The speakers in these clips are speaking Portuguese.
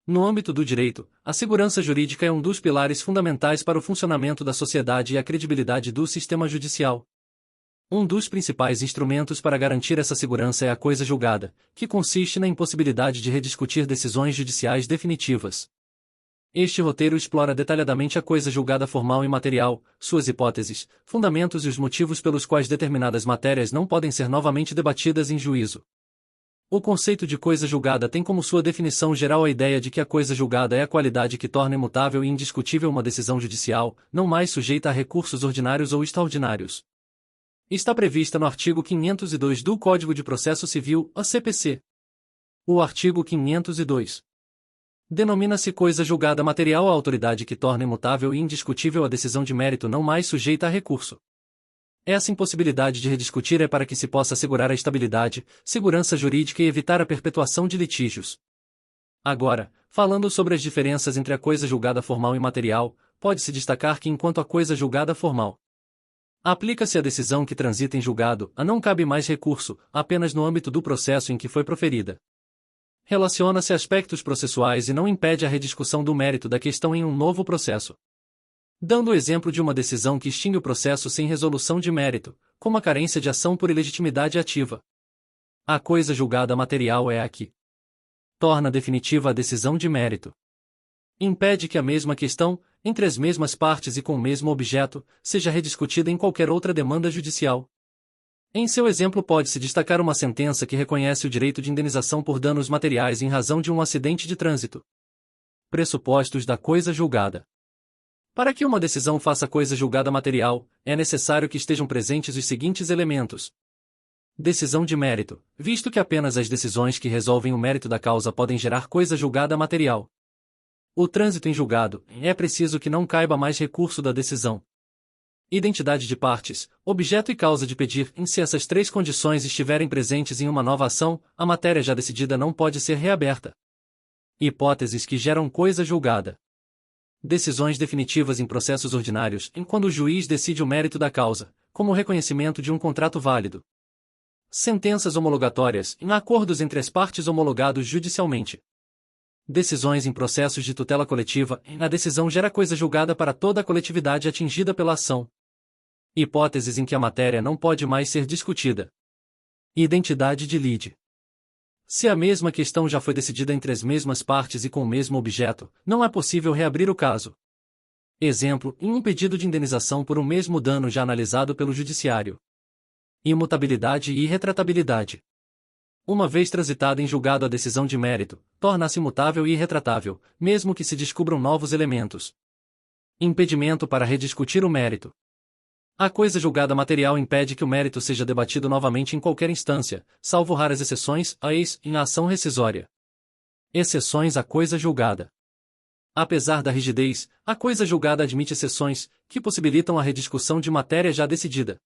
No âmbito do direito, a segurança jurídica é um dos pilares fundamentais para o funcionamento da sociedade e a credibilidade do sistema judicial. Um dos principais instrumentos para garantir essa segurança é a coisa julgada, que consiste na impossibilidade de rediscutir decisões judiciais definitivas. Este roteiro explora detalhadamente a coisa julgada formal e material, suas hipóteses, fundamentos e os motivos pelos quais determinadas matérias não podem ser novamente debatidas em juízo. O conceito de coisa julgada tem como sua definição geral a ideia de que a coisa julgada é a qualidade que torna imutável e indiscutível uma decisão judicial, não mais sujeita a recursos ordinários ou extraordinários. Está prevista no artigo 502 do Código de Processo Civil, a CPC. O artigo 502 denomina-se coisa julgada material a autoridade que torna imutável e indiscutível a decisão de mérito não mais sujeita a recurso. Essa impossibilidade de rediscutir é para que se possa assegurar a estabilidade, segurança jurídica e evitar a perpetuação de litígios. Agora, falando sobre as diferenças entre a coisa julgada formal e material, pode-se destacar que enquanto a coisa julgada formal aplica-se a decisão que transita em julgado, a não cabe mais recurso, apenas no âmbito do processo em que foi proferida. Relaciona-se a aspectos processuais e não impede a rediscussão do mérito da questão em um novo processo. Dando o exemplo de uma decisão que extingue o processo sem resolução de mérito, como a carência de ação por ilegitimidade ativa. A coisa julgada material é a que torna definitiva a decisão de mérito. Impede que a mesma questão, entre as mesmas partes e com o mesmo objeto, seja rediscutida em qualquer outra demanda judicial. Em seu exemplo pode-se destacar uma sentença que reconhece o direito de indenização por danos materiais em razão de um acidente de trânsito. Pressupostos da coisa julgada. Para que uma decisão faça coisa julgada material, é necessário que estejam presentes os seguintes elementos. Decisão de mérito, visto que apenas as decisões que resolvem o mérito da causa podem gerar coisa julgada material. O trânsito em julgado, é preciso que não caiba mais recurso da decisão. Identidade de partes, objeto e causa de pedir, se essas três condições estiverem presentes em uma nova ação, a matéria já decidida não pode ser reaberta. Hipóteses que geram coisa julgada. Decisões definitivas em processos ordinários, quando o juiz decide o mérito da causa, como o reconhecimento de um contrato válido. Sentenças homologatórias, em acordos entre as partes homologados judicialmente. Decisões em processos de tutela coletiva, a decisão gera coisa julgada para toda a coletividade atingida pela ação. Hipóteses em que a matéria não pode mais ser discutida. Identidade de lide. Se a mesma questão já foi decidida entre as mesmas partes e com o mesmo objeto, não é possível reabrir o caso. Exemplo, em um pedido de indenização por um mesmo dano já analisado pelo judiciário. Imutabilidade e irretratabilidade. Uma vez transitada em julgado a decisão de mérito, torna-se imutável e irretratável, mesmo que se descubram novos elementos. Impedimento para rediscutir o mérito. A coisa julgada material impede que o mérito seja debatido novamente em qualquer instância, salvo raras exceções, em ação rescisória. Exceções à coisa julgada. Apesar da rigidez, a coisa julgada admite exceções, que possibilitam a rediscussão de matéria já decidida.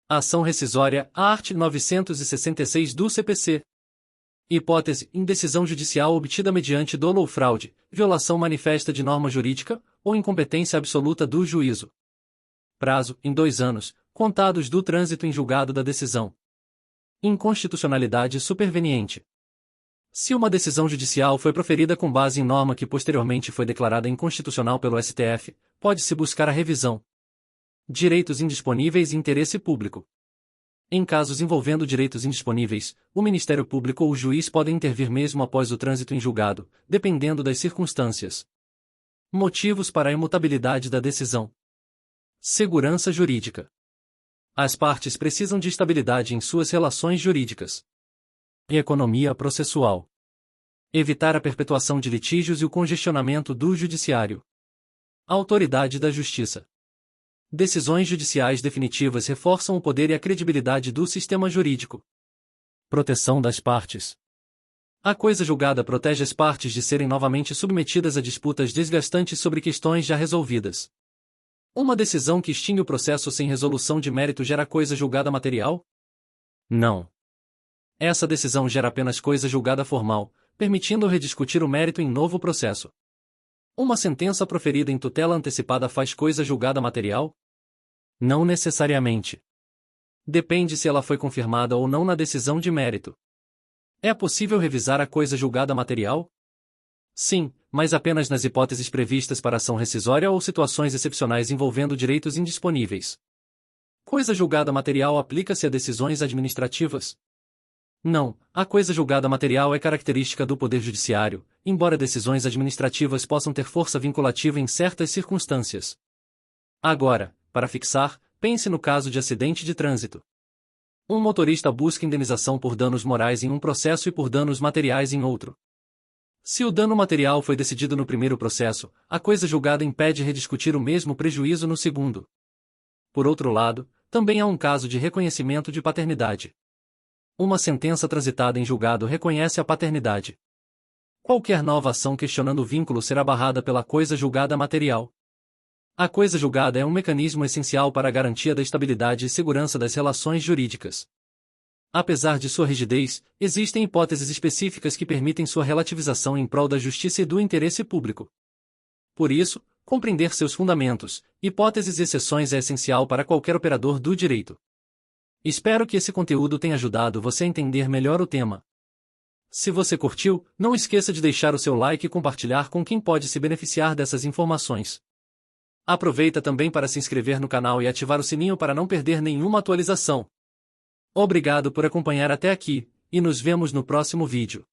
Ação rescisória, a art. 966 do CPC. Hipótese, indecisão judicial obtida mediante dolo ou fraude, violação manifesta de norma jurídica, ou incompetência absoluta do juízo. Prazo, em 2 anos, contados do trânsito em julgado da decisão. Inconstitucionalidade superveniente. Se uma decisão judicial foi proferida com base em norma que posteriormente foi declarada inconstitucional pelo STF, pode-se buscar a revisão. Direitos indisponíveis e interesse público. Em casos envolvendo direitos indisponíveis, o Ministério Público ou o juiz podem intervir mesmo após o trânsito em julgado, dependendo das circunstâncias. Motivos para a imutabilidade da decisão. Segurança jurídica. As partes precisam de estabilidade em suas relações jurídicas. Economia processual. Evitar a perpetuação de litígios e o congestionamento do judiciário. Autoridade da justiça. Decisões judiciais definitivas reforçam o poder e a credibilidade do sistema jurídico. Proteção das partes. A coisa julgada protege as partes de serem novamente submetidas a disputas desgastantes sobre questões já resolvidas. Uma decisão que extingue o processo sem resolução de mérito gera coisa julgada material? Não. Essa decisão gera apenas coisa julgada formal, permitindo rediscutir o mérito em novo processo. Uma sentença proferida em tutela antecipada faz coisa julgada material? Não necessariamente. Depende se ela foi confirmada ou não na decisão de mérito. É possível revisar a coisa julgada material? Sim, mas apenas nas hipóteses previstas para ação rescisória ou situações excepcionais envolvendo direitos indisponíveis. Coisa julgada material aplica-se a decisões administrativas? Não, a coisa julgada material é característica do Poder Judiciário, embora decisões administrativas possam ter força vinculativa em certas circunstâncias. Agora, para fixar, pense no caso de acidente de trânsito. Um motorista busca indenização por danos morais em um processo e por danos materiais em outro. Se o dano material foi decidido no primeiro processo, a coisa julgada impede rediscutir o mesmo prejuízo no segundo. Por outro lado, também há um caso de reconhecimento de paternidade. Uma sentença transitada em julgado reconhece a paternidade. Qualquer nova ação questionando o vínculo será barrada pela coisa julgada material. A coisa julgada é um mecanismo essencial para a garantia da estabilidade e segurança das relações jurídicas. Apesar de sua rigidez, existem hipóteses específicas que permitem sua relativização em prol da justiça e do interesse público. Por isso, compreender seus fundamentos, hipóteses e exceções é essencial para qualquer operador do direito. Espero que esse conteúdo tenha ajudado você a entender melhor o tema. Se você curtiu, não esqueça de deixar o seu like e compartilhar com quem pode se beneficiar dessas informações. Aproveita também para se inscrever no canal e ativar o sininho para não perder nenhuma atualização. Obrigado por acompanhar até aqui, e nos vemos no próximo vídeo.